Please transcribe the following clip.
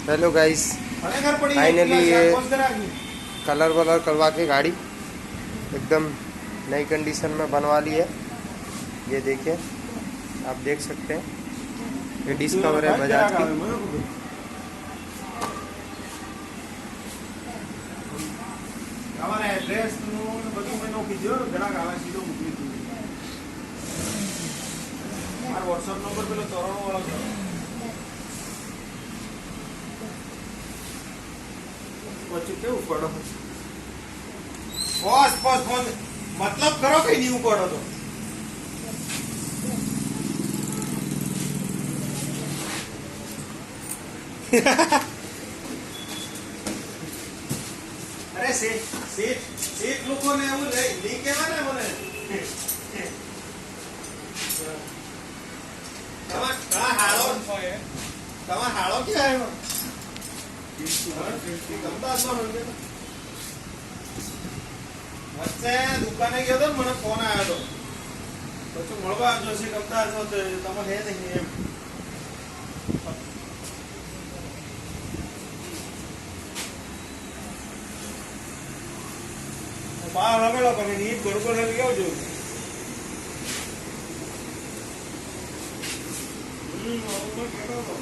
Hello guys, finally ये colour वलर करवा के गाड़ी एकदम नई कंडीशन में बनवा ली है। ये देखिए, आप देख सकते हैं ये डिस्कवर है बजाज की। व्हाट्सएप नंबर पे तोरण वाला के ऊपर बस बस बस मतलब करो कहीं नहीं ऊपर तो अरे सेठ सेठ सेठ लोगों ने वो लिंक है ना बोले तमा हाड़ो क्या है વચ્ચે દુકાને ગયો તો મને ફોન આવ્યો તો પછી મળવા આવજો છે ગમતા છો તો તમે હે નહીં એમ બહાર રમેલો પણ નીટ ગોળગોળ લઈ આવજો કેવો